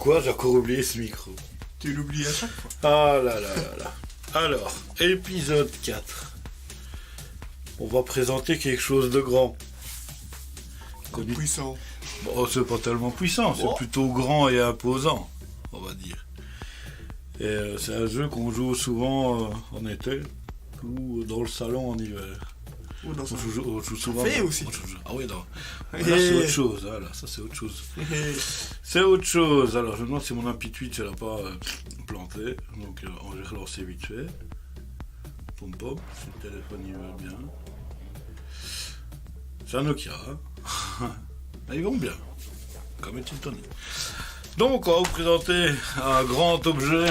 Pourquoi j'ai encore oublié ce micro? Tu l'oublies à chaque fois. Ah là là là là. Alors, épisode 4. On va présenter quelque chose de grand. Connu. Puissant. Bon, c'est pas tellement puissant, c'est plutôt grand et imposant, on va dire. Et c'est un jeu qu'on joue souvent en été ou dans le salon en hiver. Ou dans son On joue souvent. fait aussi. Ah oui, non. Là, c'est autre chose. Voilà, ça, c'est autre chose. C'est autre chose. Alors, je me demande si mon appui Twitch, elle n'a pas planté. Donc, on va relancer vite fait. Pom pom, si le téléphone il va bien. C'est un Nokia. Hein. Ils vont bien. Comme est-il Tony. Donc, on va vous présenter un grand objet.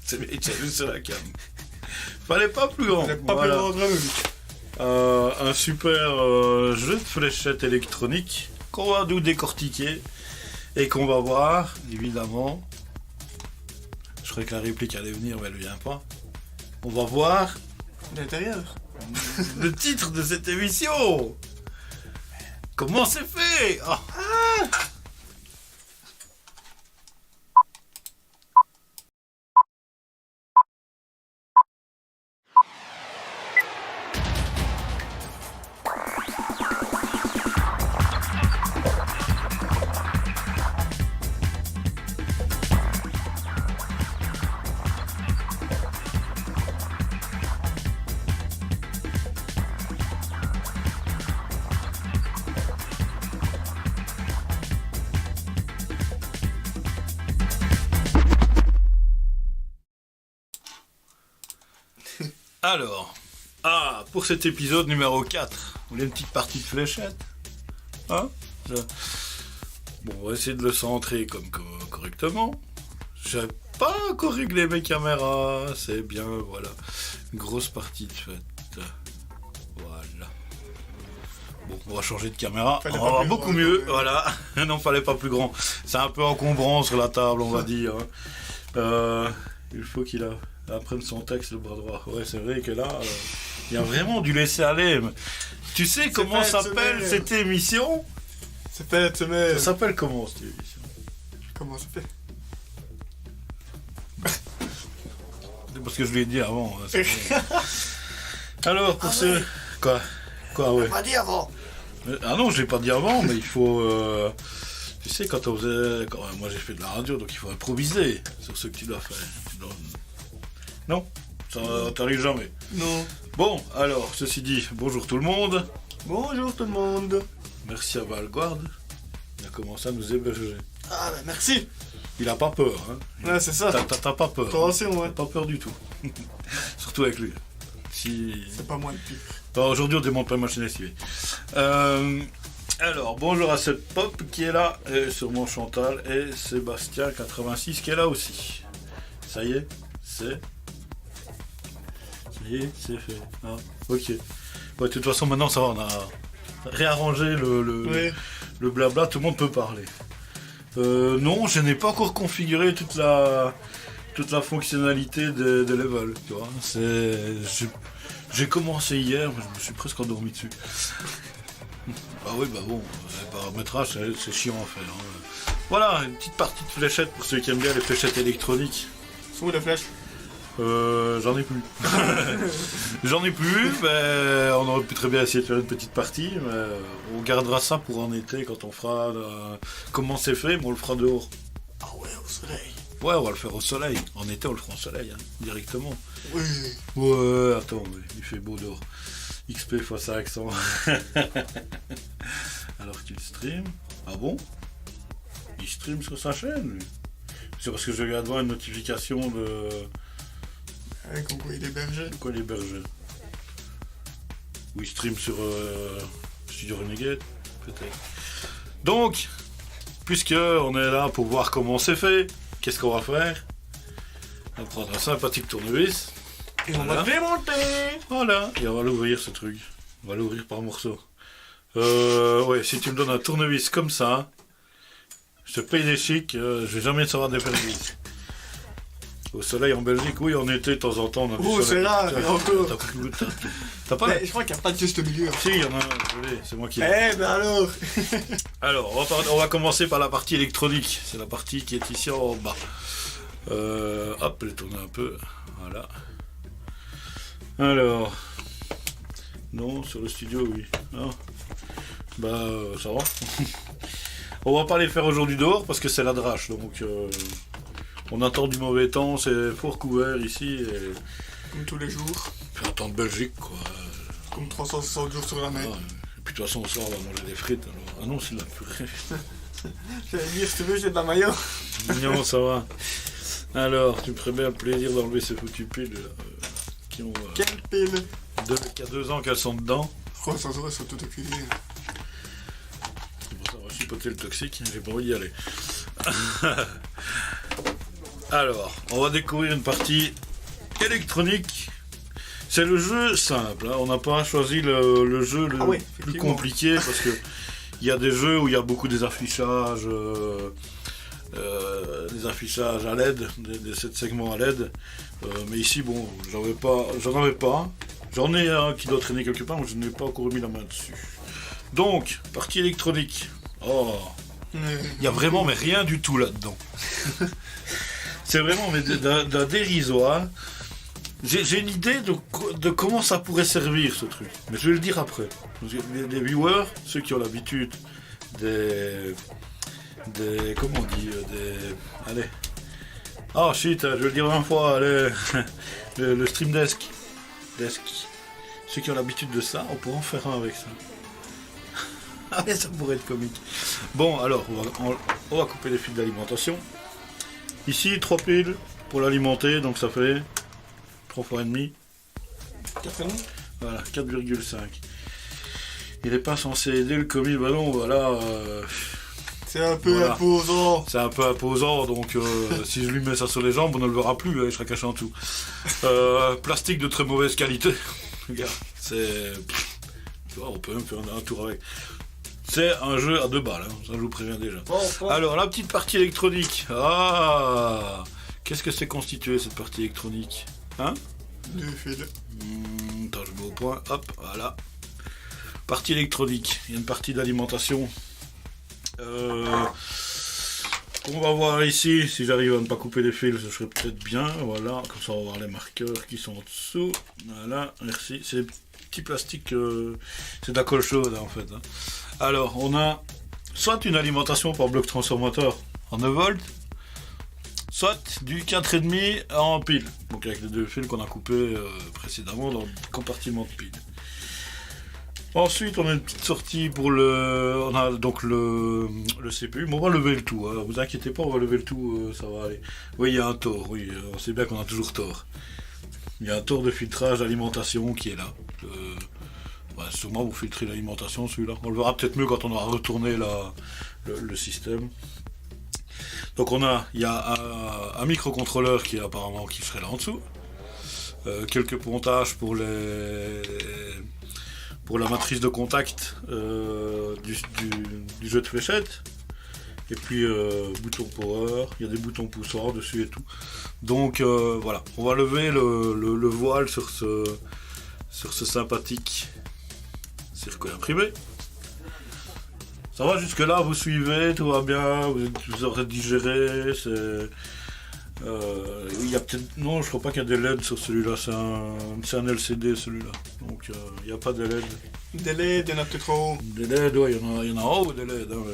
C'est bien, tu as vu sur la cam. Fallait pas plus grand. Fallait pas plus grand entre nous. Un super jeu de fléchettes électroniques qu'on va nous décortiquer et qu'on va voir, évidemment. Je croyais que la réplique allait venir, mais elle ne vient pas. On va voir L'intérieur. le titre de cette émission. Comment c'est fait? Ah. Alors, pour cet épisode numéro 4, vous voulez une petite partie de fléchette? Hein? Bon, on va essayer de le centrer correctement. J'ai pas encore réglé mes caméras, c'est bien, voilà. Une grosse partie de fête. Voilà. Bon, on va changer de caméra, on va voir beaucoup mieux, voilà. Non, fallait pas plus grand. C'est un peu encombrant sur la table, on va dire. Il faut qu'il apprenne son texte, le bras droit. Ouais, c'est vrai que là, il y a vraiment du laisser aller. Tu sais comment s'appelle cette émission? C'est fait cette semaine. Ça s'appelle comment cette émission? Comment ça fait? C'est parce que je l'ai dit avant. Alors, pour ce... Quoi, ouais. Pas dit avant. Ah non, je l'ai pas dit avant, mais il faut... Tu sais, quand on faisait... Moi, j'ai fait de la radio, donc il faut improviser sur ce que tu dois faire. Non, ça t'arrive jamais. Non. Bon, alors, ceci dit, bonjour tout le monde. Bonjour tout le monde. Merci à Valguard. Il a commencé à nous héberger. Ah bah merci. Il a pas peur, hein. Ouais, c'est ça. T'as pas peur. Attention, ouais. T'as pas peur du tout. Surtout avec lui. C'est pas moi le pire. Bon, aujourd'hui, on démonte pas une machine à lessiver. Alors, bonjour à cette pop qui est là, et sûrement Chantal, et Sébastien86 qui est là aussi. Ça y est, c'est fait. Ah, ok. Ouais, de toute façon, maintenant, ça va, on a réarrangé le blabla, tout le monde peut parler. Non, je n'ai pas encore configuré toute la fonctionnalité de Level, tu vois. J'ai commencé hier, mais je me suis presque endormi dessus. Bah oui, bah bon, le paramétrage, c'est chiant à faire. Hein. Voilà, une petite partie de fléchettes pour ceux qui aiment bien les fléchettes électroniques. Où la flèche? J'en ai plus. J'en ai plus, mais on aurait pu très bien essayer de faire une petite partie, mais on gardera ça pour en été quand on fera comment c'est fait, mais on le fera dehors. Ah ouais, au soleil. Ouais, on va le faire au soleil. En été, on le fera au soleil, hein, directement. Oui. Ouais, attends, il fait beau dehors. XP face à accent. Alors qu'il stream. Ah bon? Il stream sur sa chaîne, lui. C'est parce que je viens de voir une notification de... Avec quoi il est hébergé. De quoi il est hébergé? Ou il stream sur Studio Renegade, peut-être. Donc, puisque on est là pour voir comment c'est fait, qu'est-ce qu'on va faire? On va prendre un sympathique tournevis. Et on va démonter. Voilà, et on va l'ouvrir ce truc. On va l'ouvrir par morceaux. Ouais, si tu me donnes un tournevis comme ça, je te paye des chics, je vais jamais savoir défaire le vis. Au soleil en Belgique, oui, en été, de temps en temps, on a du Oh, soleil. c'est là, Tiens, et encore. T'as pas... Mais je crois qu'il n'y a pas de juste milieu. Si, il y en a un, désolé, c'est moi qui l'ai. Eh ben alors. Alors, on va commencer par la partie électronique. C'est la partie qui est ici en bas. Hop, je vais tourner un peu. Voilà. Alors... Non, sur le studio, oui. Ah. Bah, ça va. On va pas les faire aujourd'hui dehors parce que c'est la drache, donc... on attend du mauvais temps, c'est fort couvert ici. Et... Comme tous les jours. Puis un temps de Belgique, quoi. Comme 360 jours sur l'année. Et puis de toute façon, on sort, on va manger des frites. Alors... Ah non, c'est de la purée. J'allais dire, si tu veux, j'ai de la maillot. Non, ça va. Alors, tu me ferais bien le plaisir d'enlever ces foutues piles qui ont... Quelle pile. Qui a 2 ans qu'elles sont dedans. Oh, ça se voit, sur tout épuisé. C'est pour ça qu'on va chipoter le toxique, j'ai pas envie d'y aller. Alors, on va découvrir une partie électronique. C'est le jeu simple, hein. On n'a pas choisi le jeu le plus compliqué parce que il y a des jeux où il y a beaucoup des affichages à LED, des 7 segments à LED. Mais ici, bon, j'en avais pas. J'en ai un qui doit traîner quelque part, mais je n'ai pas encore mis la main dessus. Donc, partie électronique. Oh, il y a vraiment mais rien du tout là-dedans. C'est vraiment mais d'un dérisoire. J'ai une idée de comment ça pourrait servir ce truc. Mais je vais le dire après. Les viewers, ceux qui ont l'habitude des comment on dit allez. Ah shit, je vais le dire 20 fois, allez. le Stream Desk. Ceux qui ont l'habitude de ça, on pourrait en faire un avec ça. Ah mais ça pourrait être comique. Bon alors, on va couper les fils d'alimentation. Ici, 3 piles pour l'alimenter, donc ça fait 3 fois et demi. 4,5. Voilà, 4,5. Il n'est pas censé aider le commis, bah non, voilà. C'est un peu voilà. imposant. C'est un peu imposant, donc si je lui mets ça sur les jambes, on ne le verra plus, il sera caché en dessous. Plastique de très mauvaise qualité. Regarde, c'est... Tu vois, on peut même faire un tour avec. C'est un jeu à 2 balles, hein, ça je vous préviens déjà. Bon. Alors, la petite partie électronique. Ah, qu'est-ce que c'est constitué cette partie électronique? Hein? 2 fils. Attends, je mets au point. Hop, voilà. Partie électronique. Il y a une partie d'alimentation. On va voir ici, si j'arrive à ne pas couper les fils, ce serait peut-être bien. Voilà, comme ça on va voir les marqueurs qui sont en dessous. Voilà, merci. C'est des petits plastiques, c'est de la colle chaude en fait. Hein. Alors, on a soit une alimentation par bloc transformateur en 9 volts, soit du 4,5 en pile. Donc avec les 2 fils qu'on a coupés précédemment dans le compartiment de pile. Ensuite, on a une petite sortie pour on a donc le CPU, mais on va lever le tout, hein. Vous inquiétez pas, on va lever le tout, ça va aller. Oui, il y a un tort, oui, on sait bien qu'on a toujours tort. Il y a un tort de filtrage d'alimentation qui est là. Sûrement vous filtrez l'alimentation, celui-là. On le verra peut-être mieux quand on aura retourné le système. Donc il y a un microcontrôleur qui serait là en dessous. Quelques pontages pour la matrice de contact du jeu de fléchettes. Et puis bouton power, il y a des boutons pousseurs dessus et tout. Donc voilà, on va lever le voile sur ce sympathique circuit imprimé. Ça va jusque là, vous suivez, tout va bien, vous aurez digéré, il y a peut-être... Non, je crois pas qu'il y a des LED sur celui-là, c'est un LCD celui-là. Donc il n'y a pas de LED. Des LED, il y en a peut-être en haut. Des LED, ouais, il y en a en haut des LED. Hein,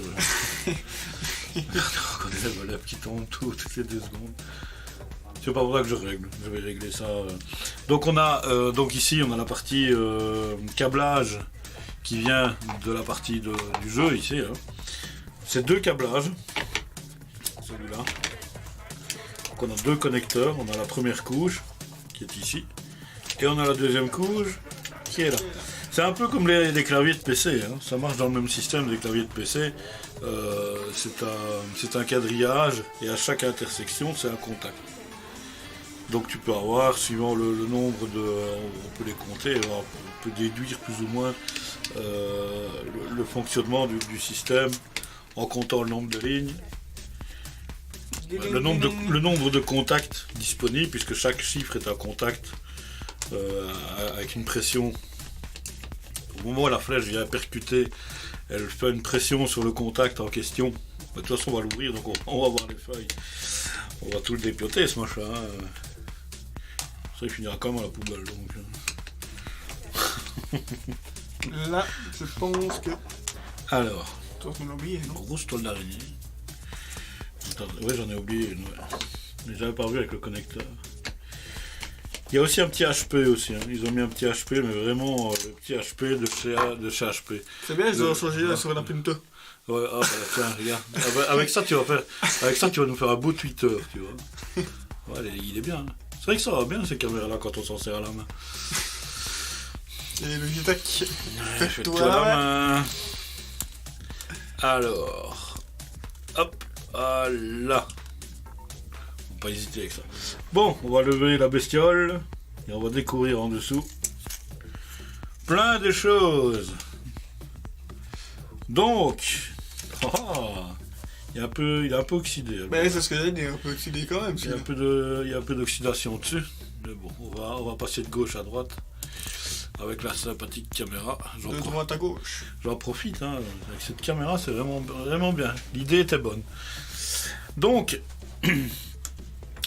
quand les LED qui tombent toutes les 2 secondes. C'est pas pour ça que je vais régler ça. Donc on a donc ici on a la partie câblage qui vient de la partie du jeu ici. Hein. C'est 2 câblages. Celui-là. Donc on a 2 connecteurs. On a la première couche qui est ici. Et on a la deuxième couche qui est là. C'est un peu comme les claviers de PC. Hein. Ça marche dans le même système des claviers de PC. C'est un quadrillage et à chaque intersection c'est un contact. Donc tu peux avoir, suivant le nombre on peut les compter, on peut déduire plus ou moins le fonctionnement du système en comptant le nombre de lignes. le nombre de contacts disponibles, puisque chaque chiffre est un contact avec une pression. Au moment où la flèche vient percuter, elle fait une pression sur le contact en question. De toute façon, on va l'ouvrir, donc on va voir les feuilles. On va tout le dépioter, ce machin. Ça, il finira quand même à la poubelle. Donc. Là, je pense que... Alors, toi, on l'a oublié, non? grosse toile d'araignée. Ouais, j'en ai oublié une. Ouais. Mais j'avais pas vu avec le connecteur. Il y a aussi un petit HP aussi. Hein. Ils ont mis un petit HP, mais vraiment le petit HP de chez HP. C'est bien, ils ont changé là sur la Punto. Ouais, ah bah tiens, regarde. Ah bah, avec ça, tu vas nous faire un beau Twitter, tu vois. Ouais, il est bien. Hein. C'est vrai que ça va bien ces caméras-là quand on s'en sert à la main. Et le Gitac, fais-toi la main. Alors, hop, là. On va pas hésiter avec ça. Bon, on va lever la bestiole et on va découvrir en dessous plein de choses. Donc, il est un peu oxydé. Mais c'est ce que j'ai dit, un peu oxydé quand même. Il y a un peu d'oxydation dessus. Mais bon, on va passer de gauche à droite avec la sympathique caméra. De droite à gauche. J'en profite, hein. Avec cette caméra, c'est vraiment bien. L'idée était bonne. Donc,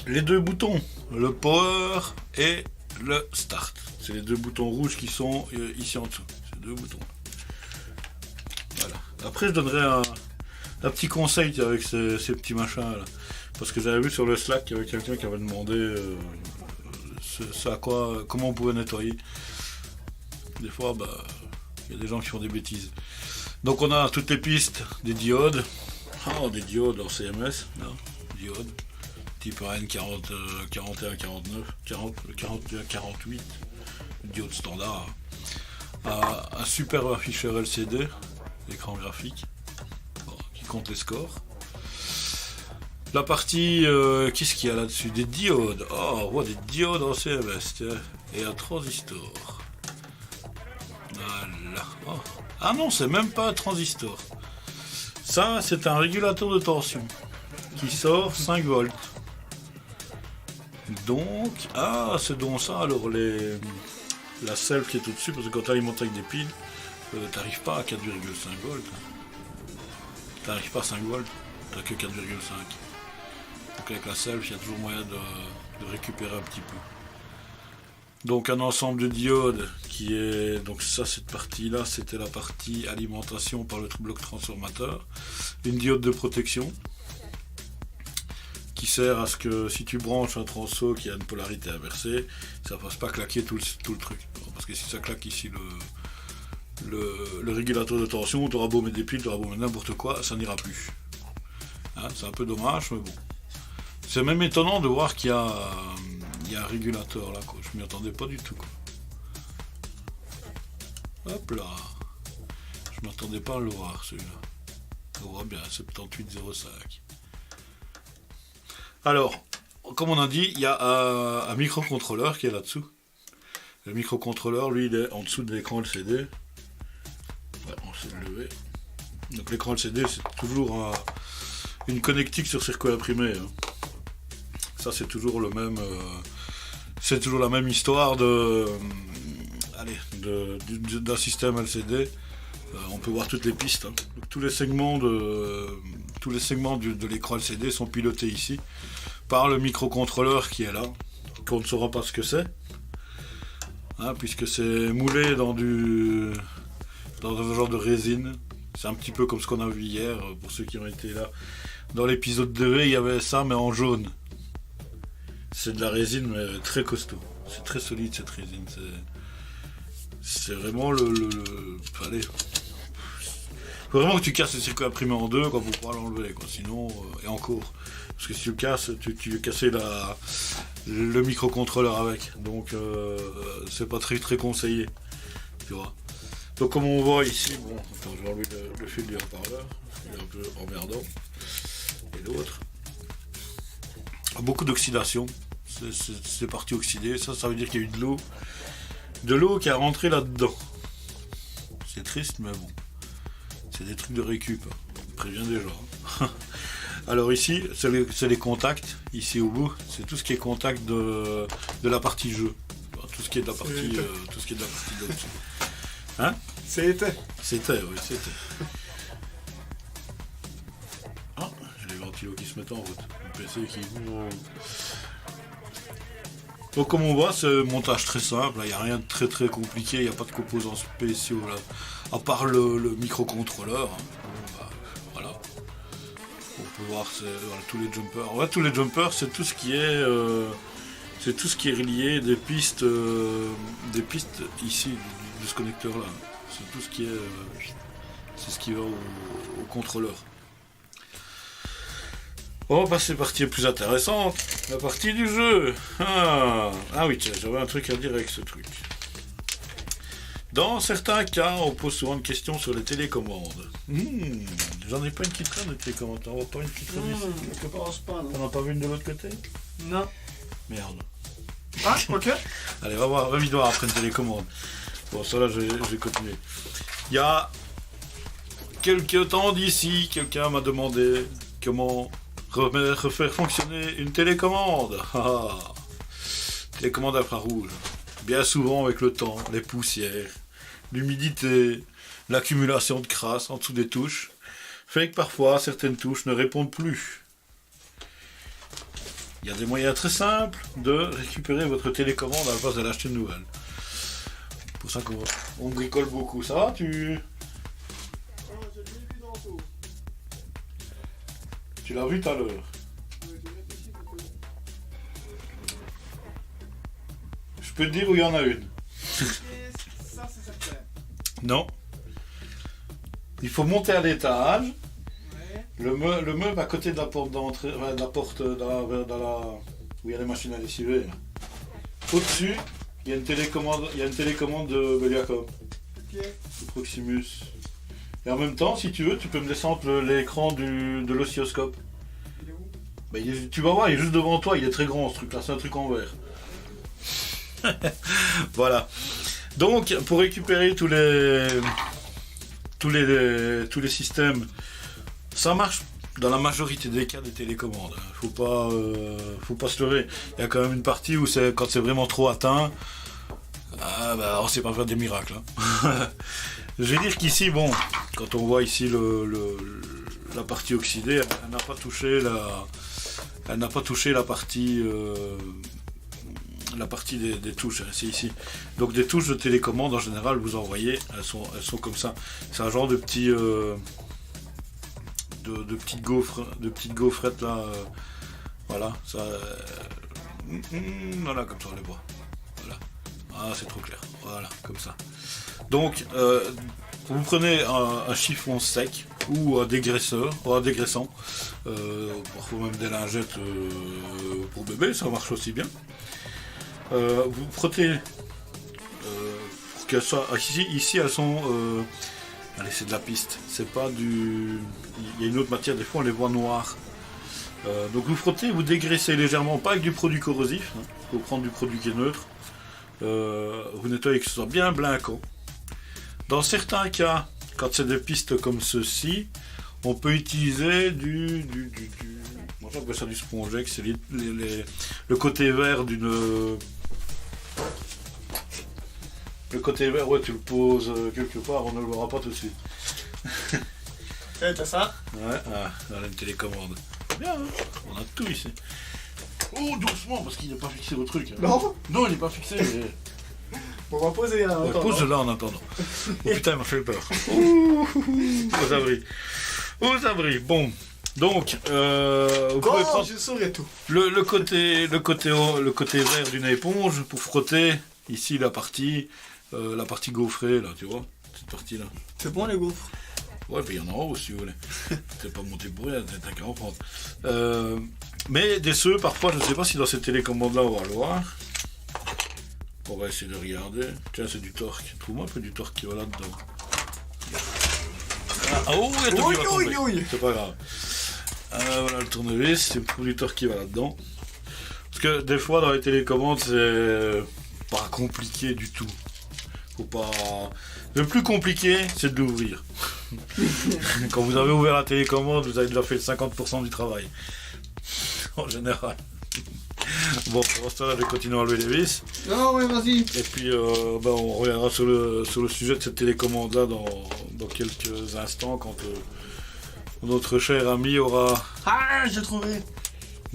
les deux boutons, le power et le start. C'est les deux boutons rouges qui sont ici en dessous. Ces deux boutons. Voilà. Après, je donnerai un petit conseil avec ces petits machins là. Parce que j'avais vu sur le Slack qu'il y avait quelqu'un qui avait demandé comment on pouvait nettoyer. Des fois, il y a des gens qui font des bêtises. Donc on a toutes les pistes des diodes. Des diodes en CMS, là. Diodes. Type AN40, 41, 49, 41, 48. Diode standard. Un super afficheur LCD, écran graphique, qui compte les scores. La partie, qu'est-ce qu'il y a là-dessus? Des diodes. On voit des diodes en CMS, tiens. Et un transistor. Voilà. Ah non, c'est même pas un transistor. Ça, c'est un régulateur de tension qui sort 5 volts. Donc, c'est donc ça. Alors, la self qui est au-dessus, parce que quand tu alimentes avec des piles, t'arrives pas à 4,5 volts. T'arrives pas à 5 volts, t'as que 4,5. Donc, avec la self, il y a toujours moyen de récupérer un petit peu. Donc un ensemble de diodes qui est... Donc ça, cette partie-là, c'était la partie alimentation par le bloc transformateur. Une diode de protection qui sert à ce que si tu branches un transo qui a une polarité inversée, ça ne fasse pas claquer tout le truc. Parce que si ça claque ici le régulateur de tension, tu auras beau mettre des piles, tu auras beau mettre n'importe quoi, ça n'ira plus. Hein, c'est un peu dommage, mais bon. C'est même étonnant de voir qu'il y a un régulateur là, quoi. Je m'y attendais pas du tout, quoi. Hop là. Je m'attendais pas à le voir, celui-là. On voit bien, 7805. Alors, comme on a dit, il y a un microcontrôleur qui est là-dessous. Le microcontrôleur, lui, il est en dessous de l'écran LCD. Ouais, on sait le lever. Donc l'écran LCD, c'est toujours une connectique sur circuit imprimé. Hein. Ça, c'est toujours le même... c'est toujours la même histoire d'un système LCD. On peut voir toutes les pistes. Hein. Donc, tous les segments de l'écran LCD sont pilotés ici par le microcontrôleur qui est là, qu'on ne saura pas ce que c'est, hein, puisque c'est moulé dans un genre de résine. C'est un petit peu comme ce qu'on a vu hier, pour ceux qui ont été là. Dans l'épisode 2, il y avait ça, mais en jaune. C'est de la résine, mais très costaud. C'est très solide, cette résine. C'est vraiment allez. Faut vraiment que tu casses le circuit imprimé en deux pour pouvoir l'enlever, quoi. Sinon, et encore. Parce que si tu le casses, tu veux casser le microcontrôleur avec. Donc, c'est pas très très conseillé. Tu vois. Donc, comme on voit ici, bon, attends, je vais enlever le fil du haut-parleur. Il est un peu emmerdant. Et l'autre. Beaucoup d'oxydation. C'est parti oxydé. Ça veut dire qu'il y a eu de l'eau. De l'eau qui a rentré là-dedans. C'est triste, mais bon. C'est des trucs de récup. Hein. Je préviens déjà. Alors ici, c'est les contacts. Ici au bout, c'est tout ce qui est contact de la partie jeu. Tout ce qui est de la partie, tout ce qui est de la partie là-dessus. Hein? C'était. C'était, oui, c'était. Ah, j'ai les ventilos qui se mettent en route. Le PC qui... Donc comme on voit, c'est un montage très simple, il n'y a rien de très très compliqué, il n'y a pas de composants spéciaux là, à part le microcontrôleur. Hein. Bon, bah, voilà. On peut voir voilà, tous les jumpers. En fait, tous les jumpers, c'est tout ce qui est relié des pistes ici de ce connecteur là. C'est tout ce qui est c'est ce qui va au contrôleur. On va passer à la partie plus intéressante, la partie du jeu. Ah oui, tiens, j'avais un truc à dire avec ce truc. Dans certains cas, on pose souvent une question sur les télécommandes. J'en ai pas une qui traîne de télécommande. T'en vois pas une qui traîne ici? Je pense pas, non. T'en as pas vu une de l'autre côté? Non. Merde. Ah, ok. Allez, va vite voir après une télécommande. Bon, ça là, je vais continuer. Il y a quelques temps d'ici, quelqu'un m'a demandé comment refaire fonctionner une télécommande. Télécommande infrarouge. Bien souvent avec le temps, les poussières, l'humidité, l'accumulation de crasse en dessous des touches, fait que parfois certaines touches ne répondent plus. Il y a des moyens très simples de récupérer votre télécommande à la place de l'acheter une nouvelle. C'est pour ça qu'on bricole beaucoup. Ça va, Tu l'as vu tout à l'heure. Je peux te dire où il y en a une. Ça, c'est certain. Non. Il faut monter à l'étage. Ouais. Le meuble à côté de la porte d'entrée, de la porte où il y a les machines à lessiver. Là. Au-dessus, il y a une télécommande de Mediacom, Ok. de Proximus. Et en même temps, si tu veux, tu peux me descendre l'écran de l'oscilloscope. Il est où? Bah, tu vas voir, il est juste devant toi, il est très grand ce truc là, c'est un truc en verre. Voilà. Donc, pour récupérer tous les systèmes, ça marche dans la majorité des cas des télécommandes. Faut pas se leurrer. Il y a quand même une partie où quand c'est vraiment trop atteint, on sait pas faire des miracles. Hein. Je vais dire qu'ici, bon, quand on voit ici la partie oxydée, elle n'a pas touché la partie des touches, c'est ici. Donc des touches de télécommande en général, vous en voyez, elles sont comme ça. C'est un genre de petits de petites gaufrettes là. Voilà, ça. Voilà, comme ça on les voit. Voilà. Ah, c'est trop clair. Voilà, comme ça. Donc, vous prenez un chiffon sec ou un dégraisseur, ou un dégraissant, parfois même des lingettes pour bébé, ça marche aussi bien. Vous frottez pour qu'elles soient. Ici elles sont. Allez, c'est de la piste. C'est pas du. Il y a une autre matière, des fois on les voit noires. Donc vous frottez, vous dégraissez légèrement, pas avec du produit corrosif. Il faut prendre du produit qui est neutre. Vous nettoyez que ce soit bien blanc. Dans certains cas, quand c'est des pistes comme ceci, on peut utiliser moi j'appelle ça du spongex, c'est le côté vert d'une. Le côté vert, ouais, tu le poses quelque part, on ne le verra pas tout de suite. Eh, t'as ça? Ouais, on a une télécommande. Bien, hein, on a tout ici. Oh, doucement, parce qu'il n'est pas fixé au truc. Hein. Non? Non, il n'est pas fixé. Mais... On va poser un. Ouais, pose là en attendant. Oh putain, il m'a fait peur. Aux abris. Aux abris. Bon. Donc, vous pouvez prendre je saurais tout. le côté vert d'une éponge pour frotter ici la partie gaufrée, là, tu vois. Cette partie-là. C'est bon les gaufres? Ouais, puis il y en a en haut si vous voulez. C'est pas monté pour rien, t'as qu'à en prendre. Mais des ceux, parfois, je ne sais pas si dans cette télécommande-là on va le voir. On va essayer de regarder. Tiens, c'est du torque. Trouve-moi un peu du torque qui va là-dedans. Oh, il y a tout qui va tomber. Oui. C'est pas grave. Voilà le tournevis, c'est pour du torque qui va là-dedans. Parce que des fois, dans les télécommandes, c'est pas compliqué du tout. Faut pas... Le plus compliqué, c'est de l'ouvrir. Quand vous avez ouvert la télécommande, vous avez déjà fait le 50% du travail. En général. Bon, pour ce temps-là, je vais continuer à enlever les vis. Non, ouais, vas-y. Et puis, on reviendra sur le sujet de cette télécommande-là dans quelques instants, quand notre cher ami aura Ah, j'ai trouvé.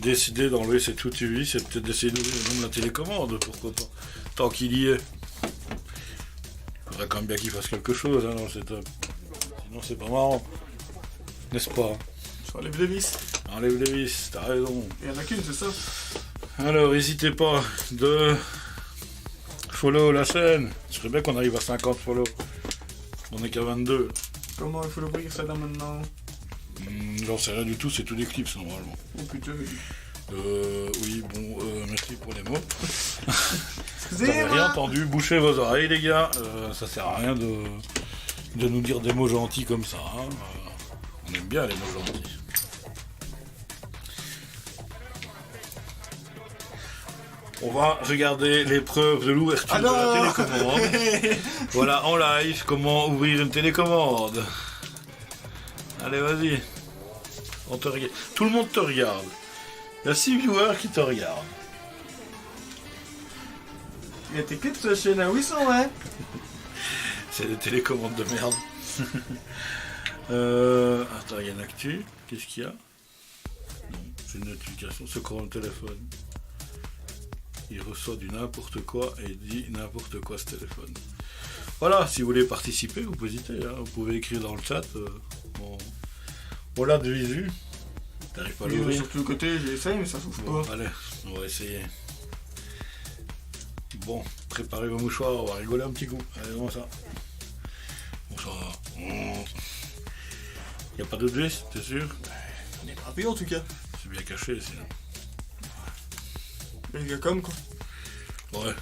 décidé d'enlever cette outil vis et peut-être d'essayer d'ouvrir même la télécommande, pourquoi pas. Tant qu'il y est. Il faudrait quand même bien qu'il fasse quelque chose hein, dans le setup. Sinon, c'est pas marrant. N'est-ce pas? Je enlève les vis. Enlève les vis, t'as raison. Il y en a qu'une, c'est ça. Alors, n'hésitez pas de follow la chaîne. Je serais bien qu'on arrive à 50 follow. On est qu'à 22. Comment il faut l'ouvrir ça là maintenant? J'en sais rien du tout, c'est tout des clips normalement. Oh putain. Oui, bon, merci pour les mots. Vous Excusez-moi. n'avez rien entendu, bouchez vos oreilles les gars. Ça sert à rien de nous dire des mots gentils comme ça. Hein. On aime bien les mots gentils. On va regarder l'épreuve de l'ouverture de la télécommande. Voilà, en live, comment ouvrir une télécommande. Allez, vas-y. On te regarde. Tout le monde te regarde. Il y a 6 viewers qui te regardent. Il y a tes clips sur la chaîne, où ils sont, ouais. C'est des télécommandes de merde. Attends, il y a une actu. Qu'est-ce qu'il y a? Non, c'est une notification. Secours le téléphone. Il reçoit du n'importe quoi et dit n'importe quoi ce téléphone. Voilà, si vous voulez participer, vous pouvez hésiter. Hein. Vous pouvez écrire dans le chat. On l'a de visu. T'arrives pas à l'ouvrir? Sur tout le côté, j'essaye, mais ça s'ouvre Bon, pas. allez, on va essayer. Bon, préparez vos mouchoirs, on va rigoler un petit coup. Allez, comment ça? Bon, ça va. Y a pas d'autre vis, t'es sûr? On est rapide en tout cas. C'est bien caché, sinon. Les gars comme quoi. Ouais.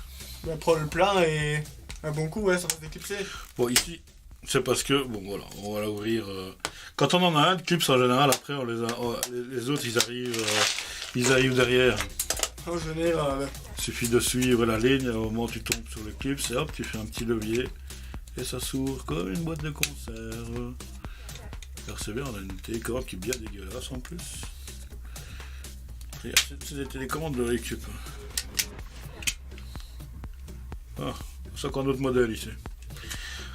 Ben, prends le plein et un bon coup, ouais, ça va se déclipser. Bon, ici, c'est parce que, bon, voilà, on va l'ouvrir. Quand on en a un de clips, en général, après, on les autres, ils arrivent derrière. En général. Il suffit de suivre la ligne, au moment où tu tombes sur le clip, c'est hop, tu fais un petit levier, et ça s'ouvre comme une boîte de conserve. Alors c'est bien, on a une télécommande qui est bien dégueulasse en plus. C'est des télécommandes de récup. Ah, c'est ça qu'on a notre modèle ici.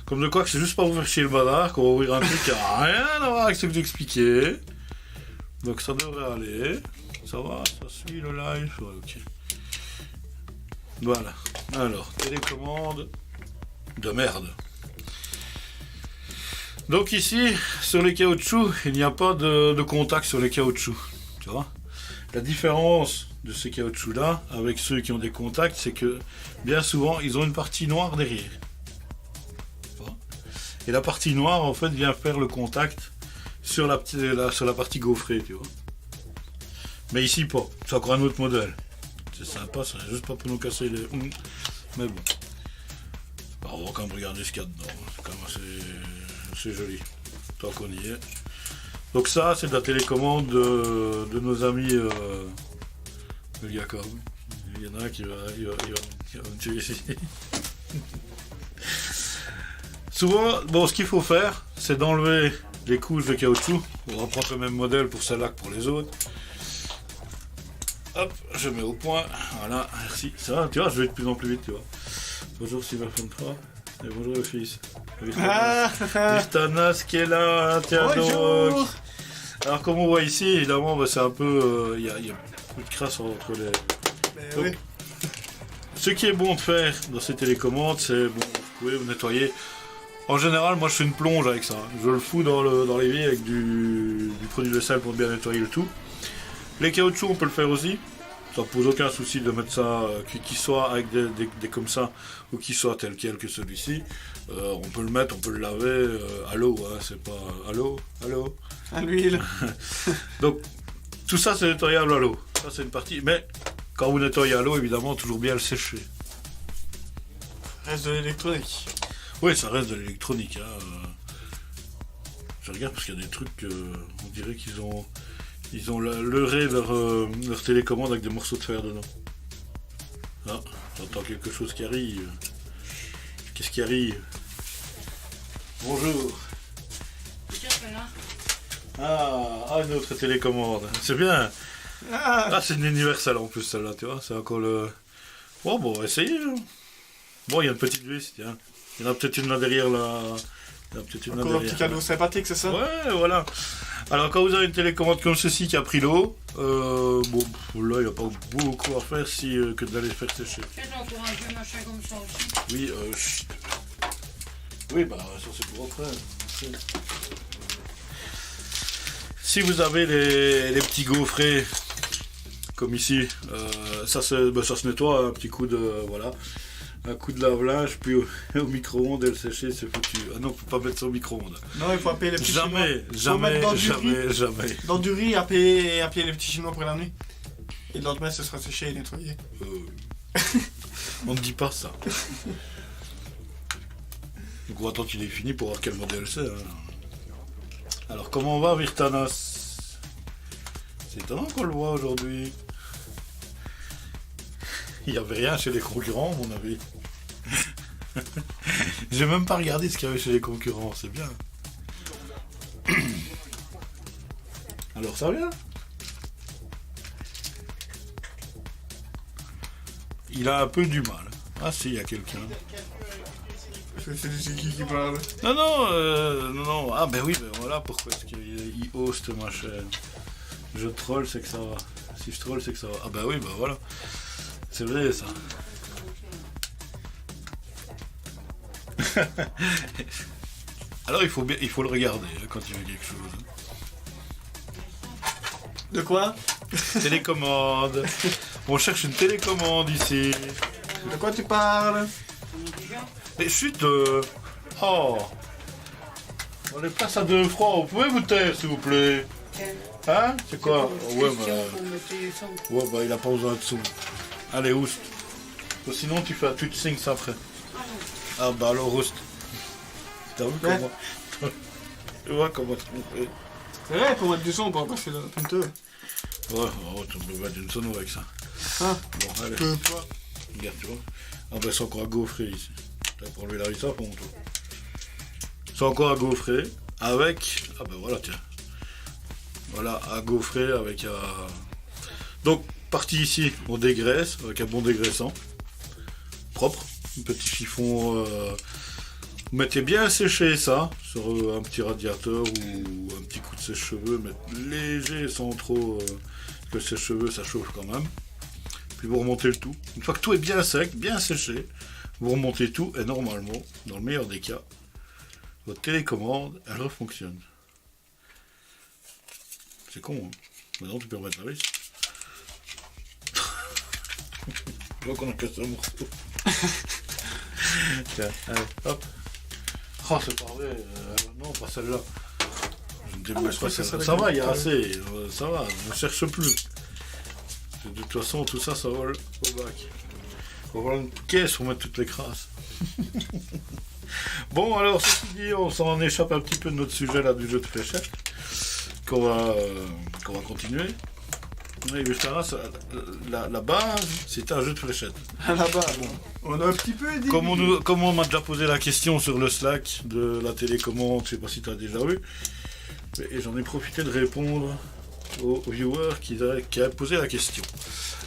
Comme de quoi que c'est juste pas vous faire chier le bazar, qu'on va ouvrir un truc qui n'a rien à voir avec ce que j'expliquais. Donc ça devrait aller. Ça va, ça suit le live. Ouais, ok. Voilà. Alors, télécommande de merde. Donc ici, sur les caoutchoucs, il n'y a pas de contact sur les caoutchoucs. Tu vois? La différence de ces caoutchoucs-là avec ceux qui ont des contacts, c'est que bien souvent, ils ont une partie noire derrière. Tu vois? Et la partie noire, en fait, vient faire le contact sur la partie gaufrée, tu vois. Mais ici, pas. C'est encore un autre modèle. C'est sympa, c'est juste pas pour nous casser les... Mais bon. Alors, on va quand même regarder ce qu'il y a dedans. C'est quand même assez joli. Tant qu'on y est. Donc ça, c'est de la télécommande de nos amis de Jacob. Il y en a un qui va me tuer ici. Souvent, bon, ce qu'il faut faire, c'est d'enlever les couches de caoutchouc. On va prendre le même modèle pour celle-là que pour les autres. Hop, je mets au point. Voilà, merci. Ça va, tu vois, je vais de plus en plus vite, tu vois. Bonjour Cyberphone 3. Et bonjour le fils. Vistanas qui est là, tiens donc. Alors comme on voit ici, évidemment, bah, c'est un peu... Il y a beaucoup de crasse entre les... Donc, oui. ce qui est bon de faire dans ces télécommandes, c'est, bon, vous pouvez vous nettoyer. En général, moi je fais une plonge avec ça. Je le fous dans l'évier avec du produit de sel pour bien nettoyer le tout. Les caoutchoucs, on peut le faire aussi. Ça pose aucun souci de mettre ça, qu'il soit avec des comme ça, ou qu'il soit tel quel que celui-ci. On peut le mettre, on peut le laver à l'eau, hein, c'est pas... À l'eau. À l'huile. Donc, tout ça c'est nettoyable à l'eau. Ça c'est une partie, mais quand vous nettoyez à l'eau, évidemment, toujours bien le sécher. Reste de l'électronique. Oui, ça reste de l'électronique. Hein. Je regarde parce qu'il y a des trucs, on dirait qu'ils ont leurré leur télécommande avec des morceaux de fer dedans. Ah, j'entends quelque chose qui arrive. Qu'est-ce qui arrive? Bonjour. celle-là. Une autre télécommande. C'est bien. Ah, C'est une universelle en plus celle-là, tu vois. C'est encore le... Bon, on va essayer. Hein. Bon, il y a une petite vis, tiens. Il y en a peut-être une là derrière là. Il y en a peut-être une là encore un derrière. petit cadeau sympathique, c'est ça? Ouais, voilà. Alors quand vous avez une télécommande comme ceci qui a pris l'eau, là il n'y a pas beaucoup à faire que d'aller faire sécher. C'est encore un vieux machin comme ça aussi. Oui, chut. Oui, bah ça c'est pour après. Si vous avez les petits gaufrés, comme ici, ça se nettoie, un petit coup de... Voilà. Un coup de lave-linge, puis au micro-ondes et le sécher, c'est foutu. Ah non, faut pas mettre ça au micro-ondes. Non, il faut appeler les petits chinois. Jamais. Dans du riz, appeler les petits chinois pour la nuit. Et le lendemain, ce sera séché et nettoyé. On ne dit pas ça. Donc on va attendre qu'il est fini pour voir quel modèle c'est. Hein. Alors comment on va, Virtanas? C'est étonnant qu'on le voit aujourd'hui. Il n'y avait rien chez les concurrents, à mon avis. J'ai même pas regardé ce qu'il y avait chez les concurrents, c'est bien. Alors ça vient? Il a un peu du mal. Ah si, il y a quelqu'un. C'est qui parle? Non. Ah ben oui, ben voilà pourquoi est-ce qu'il hoste ma chaîne. Je troll, c'est que ça va. Si je troll, c'est que ça va. Ah ben oui, ben voilà. C'est vrai ça. Alors il faut le regarder quand il veut quelque chose. De quoi? Télécommande. On cherche une télécommande ici. De quoi tu parles? Mais chut Oh. On est place à 2 francs. Vous pouvez vous taire s'il vous plaît? Hein? C'est quoi? Ouais, bah il a pas besoin de sous. Allez, oust. Sinon tu te signes ça après. Ah bah alors oust. T'as vu comment? Tu vois comment tu fais? C'est vrai, pour mettre du son, on peut passer le punteur. Ouais, tu peux mettre une sono avec ça. Ah, bon, allez. peux pas. Regarde, tu vois. Ah bah c'est encore à gaufrer ici. T'as pour enlever la rissa pour toi. C'est encore à gaufrer avec... Ah bah voilà, tiens. Voilà, à gaufrer avec... Donc, partie ici, on dégraisse avec un bon dégraissant. Propre. Un petit chiffon... Vous mettez bien sécher ça sur un petit radiateur ou un petit coup de sèche-cheveux, mettre léger sans trop que le sèche-cheveux ça chauffe quand même. Puis vous remontez le tout. Une fois que tout est bien sec, bien séché, vous remontez tout et normalement, dans le meilleur des cas, votre télécommande, elle refonctionne. C'est con, hein. Maintenant tu peux remettre la vis. Je vois qu'on a cassé un morceau. Tiens, allez, hop. Oh, c'est pas vrai. Non, pas celle-là. Je ne débrouille pas celle-là. Ça va, il y a assez. Ça va, ne cherche plus. De toute façon, tout ça, ça vole au bac. On va avoir une caisse pour mettre toutes les crasses. Bon, alors, ceci dit, on s'en échappe un petit peu de notre sujet là du jeu de fléchettes. Qu'on va continuer. Oui, la base, c'est un jeu de fléchettes. À la base, bon. On a un petit peu dit. Comme on m'a déjà posé la question sur le Slack de la télécommande, je sais pas si tu as déjà vu, et j'en ai profité de répondre au viewer qui a posé la question.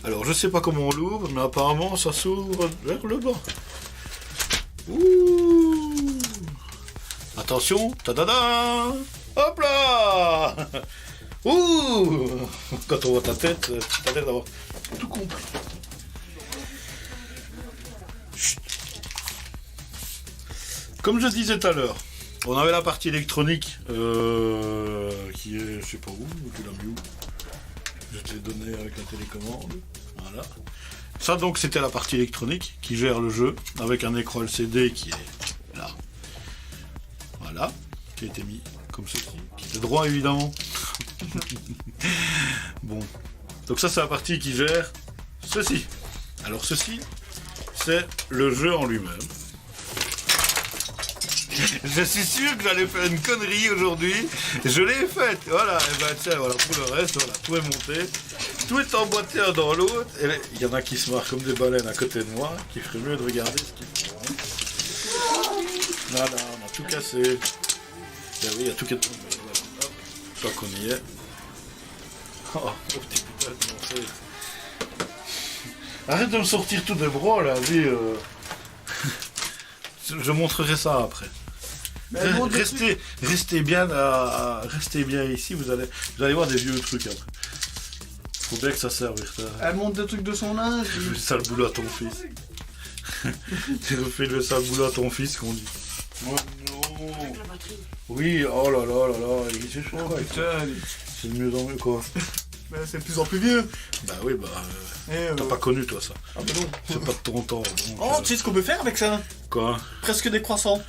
Alors je sais pas comment on l'ouvre, mais apparemment ça s'ouvre vers le bas. Ouh. Attention, tadada. Hop là. Ouh. Quand on voit ta tête, t'as l'air d'avoir tout compris. Chut. Comme je disais tout à l'heure, on avait la partie électronique qui est, je sais pas où, tu l'as mis où? Je te l'ai donné avec la télécommande. Voilà. Ça donc c'était la partie électronique qui gère le jeu avec un écran LCD qui est là. Voilà, qui a été mis comme ceci, qui était droit évidemment. Bon, donc ça c'est la partie qui gère ceci. Alors ceci, c'est le jeu en lui-même. Je suis sûr que j'allais faire une connerie aujourd'hui. Je l'ai faite. Voilà, et ben tiens, voilà, pour le reste, voilà, tout est monté. Tout est emboîté un dans l'autre. Et il y en a qui se marrent comme des baleines à côté de moi, qui ferait mieux de regarder ce qu'ils font. Voilà, on a tout cassé. Ben oui, il y a tout qui est tombé. Voilà. crois qu'on y est. Oh, petit putain de mon. Arrête de me sortir tout des bras là, dis. Je montrerai ça après. Restez bien ici, vous allez voir des vieux trucs après. Faut bien que ça serve. Elle montre des trucs de son âge. Tu fais le sale boulot à ton fils. Tu fais le sale boulot à ton fils qu'on dit. Oh non. Oui, oh là là là là, c'est chaud. Oh, putain. C'est de mieux en mieux quoi. Mais c'est de plus en plus vieux. Bah oui, t'as pas connu toi ça. Ah bah non. C'est pas de ton temps. Donc, Oh, tu sais ce qu'on peut faire avec ça? Quoi? Presque des croissants.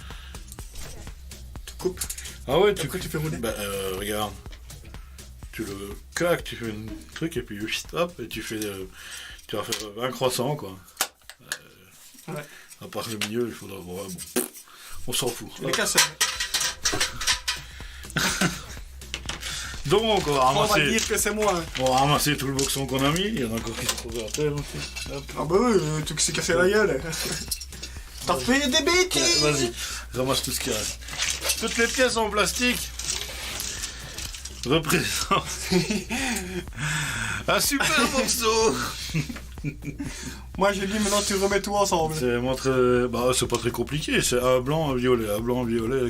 Tu coupes. Ah ouais, Après, tu fais rouler. Bah regarde. Tu le claques, tu fais un truc et puis hop, et tu vas faire 20 croissants quoi. Ouais. À part le milieu, il faudra voir. Bon, on s'en fout. Il est cassé. Donc on va On va ramasser. dire que c'est moi. On va ramasser tout le boxon qu'on a mis. Il y en a encore qui sont trouvés à terre aussi. Hop. Ah bah oui, le truc s'est cassé la gueule. T'as fait des bêtises. Vas-y, ramasse tout ce qui reste. Toutes les pièces en plastique représentent un super morceau. Moi j'ai dit maintenant tu remets tout ensemble. C'est pas très compliqué, c'est un blanc, un violet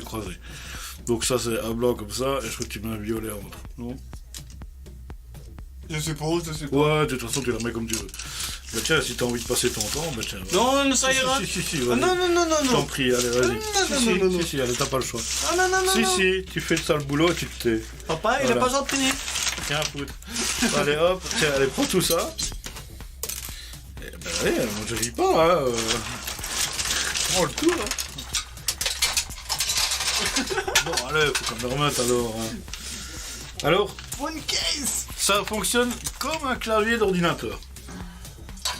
croisé. Donc ça c'est un blanc comme ça, et je crois que tu mets un violet en entre. Non? Je suppose. Ouais, de toute façon tu la mets comme tu veux. Bah tiens, si t'as envie de passer ton temps, bah tiens. Non, ça ira. Si, Ah, vas-y. non. Je t'en prie, allez, vas-y. Non. Si, allez, t'as pas le choix. Ah non. Si, tu fais le sale boulot et tu te tais. Papa, il Voilà. a pas gentil. Tiens, foutre. Allez, hop, tiens, allez, prends tout ça. Eh ben, allez, moi je ris pas, hein. Prends le tout, hein. Bon, allez, faut qu'on le remette alors. Hein. Alors, One case. ça fonctionne comme un clavier d'ordinateur.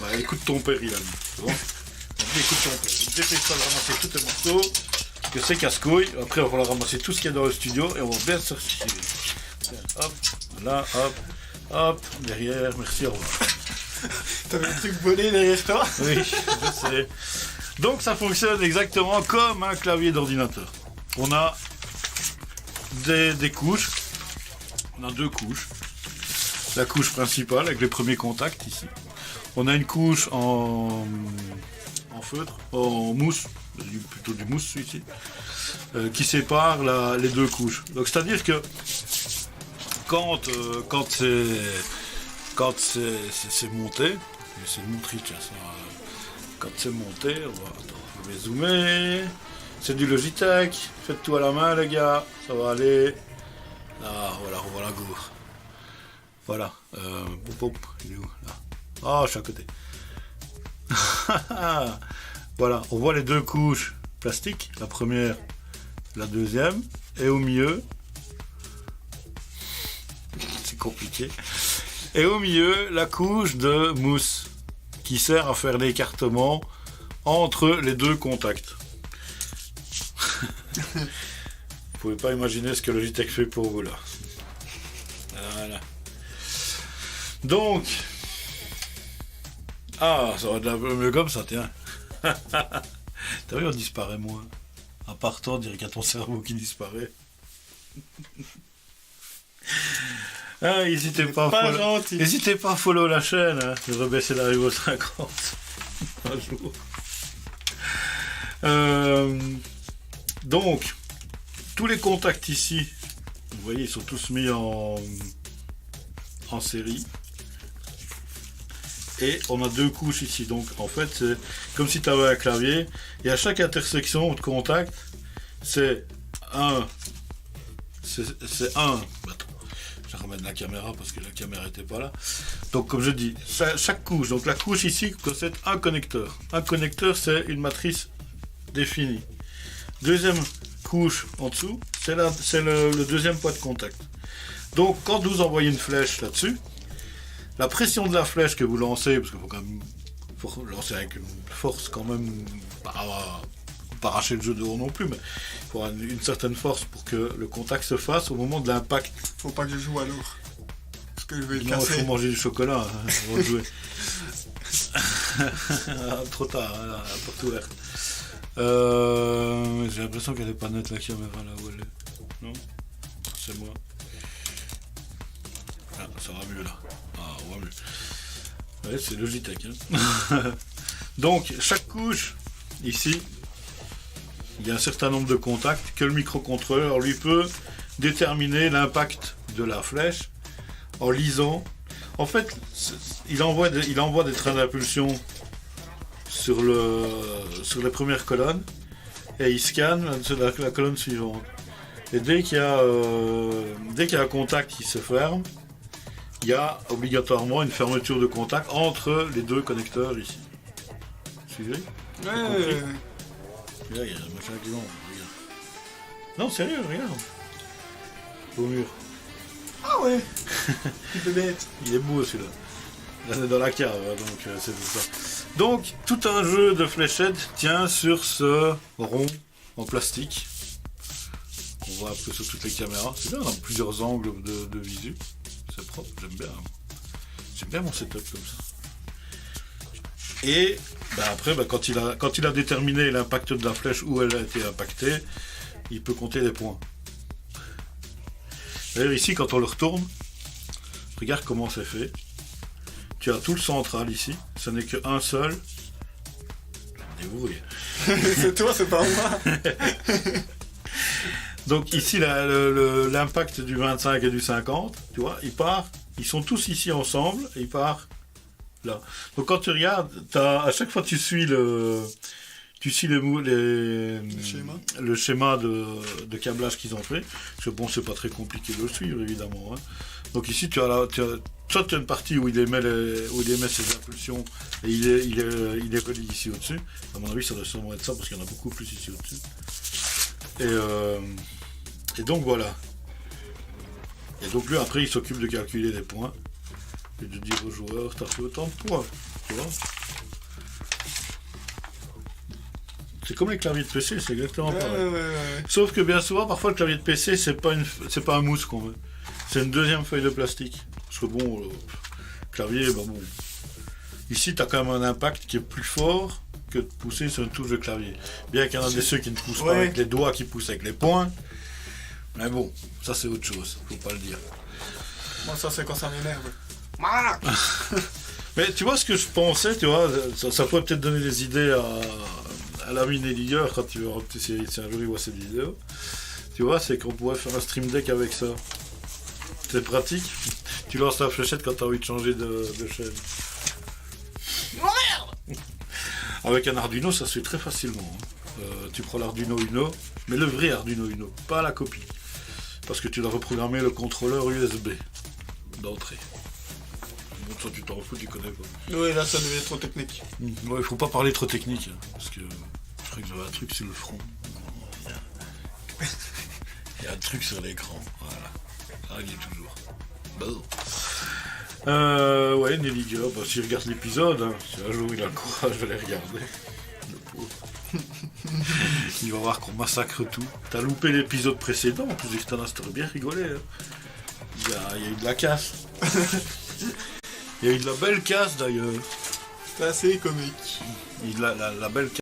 Bah, écoute ton père, il a dit. C'est bon? Vas-y, écoute ton père. Dépêche-toi de ramasser tous tes morceaux. Que c'est casse-couille. Après, on va falloir ramasser tout ce qu'il y a dans le studio et on va bien se sortir. Hop, voilà, hop, derrière, merci, au revoir. T'avais le truc volé derrière toi. Oui, je sais. Donc ça fonctionne exactement comme un clavier d'ordinateur. On a des couches. On a deux couches. La couche principale avec les premiers contacts ici. On a une couche en feutre, en mousse, plutôt du mousse ici, qui sépare les deux couches. Donc c'est-à-dire que quand c'est monté, c'est une montrie, tiens, ça, quand c'est monté, je vais zoomer, c'est du Logitech, faites tout à la main les gars, ça va aller, là, voilà, on voit la gourde, voilà, il est où, là, ah, je suis à côté, voilà, on voit les deux couches plastiques, la première, la deuxième, et au milieu, c'est compliqué. Et au milieu, la couche de mousse qui sert à faire l'écartement entre les deux contacts. Vous pouvez pas imaginer ce que Logitech fait pour vous là. Voilà. Donc, ça va être un peu mieux comme ça, tiens. T'as vu, on disparaît moins. À part toi, on dirait qu'il y a ton cerveau qui disparaît. N'hésitez pas, à follow la chaîne, hein. Je devrais baisser la niveau 50 un jour. Donc, tous les contacts ici, vous voyez, ils sont tous mis en série. Et on a deux couches ici. Donc, en fait, c'est comme si tu avais un clavier. Et à chaque intersection de contact, c'est un. Attends. Je vais remettre la caméra parce que la caméra n'était pas là. Donc comme je dis, chaque couche, donc la couche ici possède un connecteur. Un connecteur, c'est une matrice définie. Deuxième couche en dessous, c'est le deuxième point de contact. Donc quand vous envoyez une flèche là-dessus, la pression de la flèche que vous lancez, parce qu'il faut quand même lancer avec une force quand même, pas arracher le jeu de haut non plus, mais il faut une certaine force pour que le contact se fasse au moment de l'impact. Faut pas que je joue alors. Parce que je vais le Non, casser. il faut manger du chocolat avant de jouer. Trop tard, hein, la porte ouverte. J'ai l'impression qu'elle est pas nette la caméra là où elle est. Non? C'est moi. Ça va mieux là. Ah, on va mieux. Ouais, c'est Logitech. Hein. Donc, chaque couche, ici, il y a un certain nombre de contacts que le microcontrôleur lui peut déterminer l'impact de la flèche en lisant. En fait, il envoie des trains d'impulsion sur les premières colonnes et il scanne la colonne suivante. Et dès qu'il y a un contact qui se ferme, il y a obligatoirement une fermeture de contact entre les deux connecteurs ici. Suivez ? Ouais. Là, il y a un machin qui monte, regarde. Non, sérieux, regarde. Au mur. Ah ouais. Il peut bête. Il est beau celui-là. Là, c'est dans la cave, hein, donc c'est tout ça. Donc, tout un jeu de fléchettes tient sur ce rond en plastique. On voit un peu sur toutes les caméras. C'est bien, on a plusieurs angles de visu. C'est propre, j'aime bien. J'aime bien mon setup comme ça. Et après, quand il a déterminé l'impact de la flèche, où elle a été impactée, il peut compter les points. D'ailleurs, ici, quand on le retourne, regarde comment c'est fait. Tu as tout le central ici, ce n'est qu'un seul. Débrouille. C'est toi, c'est pas moi. Donc ici, l'impact du 25 et du 50, tu vois, ils sont tous ici ensemble et ils partent là. Donc quand tu regardes, à chaque fois tu suis le schéma de câblage qu'ils ont fait. Parce que bon, c'est pas très compliqué de le suivre évidemment. Hein. Donc ici, tu as une partie où il émet ses impulsions et il est relié ici au-dessus. À mon avis, ça doit sûrement être ça parce qu'il y en a beaucoup plus ici au-dessus. Et donc voilà. Et donc lui après il s'occupe de calculer les points et de dire aux joueurs t'as fait autant de points, tu vois. C'est comme les claviers de PC, c'est exactement pareil. Ouais. Sauf que bien souvent, parfois le clavier de PC c'est pas un mousse qu'on veut. C'est une deuxième feuille de plastique. Parce que bon, le clavier, bon. Ici t'as quand même un impact qui est plus fort que de pousser sur une touche de clavier. Bien qu'il y en a ceux qui ne poussent pas avec les doigts, qui poussent avec les poings. Mais bon, ça c'est autre chose, faut pas le dire. Moi ça c'est quand ça m'énerve. Mais tu vois ce que je pensais, tu vois, ça pourrait peut-être donner des idées à l'ami Nelliger quand tu vas si un jour il voit cette vidéo. Tu vois, c'est qu'on pourrait faire un stream deck avec ça. C'est pratique. Tu lances la fléchette quand tu as envie de changer de chaîne. Oh merde! Avec un Arduino, ça se fait très facilement. Hein. Tu prends l'Arduino Uno, mais le vrai Arduino Uno, pas la copie. Parce que tu dois reprogrammer le contrôleur USB d'entrée. Bon, toi tu t'en fous, tu connais pas. Oui, là ça devient trop technique. Ouais, il faut pas parler trop technique, hein, parce que je crois que j'avais un truc sur le front. Il y a un truc sur l'écran, voilà. Ah, il est toujours. Bon. Ouais, Nelliger, s'il regarde l'épisode, hein, si un jour il a le courage de les regarder. Le pauvre. Il va voir qu'on massacre tout. T'as loupé l'épisode précédent, en plus Xtanas, t'aurais bien rigolé. Hein. Il y a eu de la casse. Il y a eu de la belle casse d'ailleurs. C'est assez comique. La belle casse.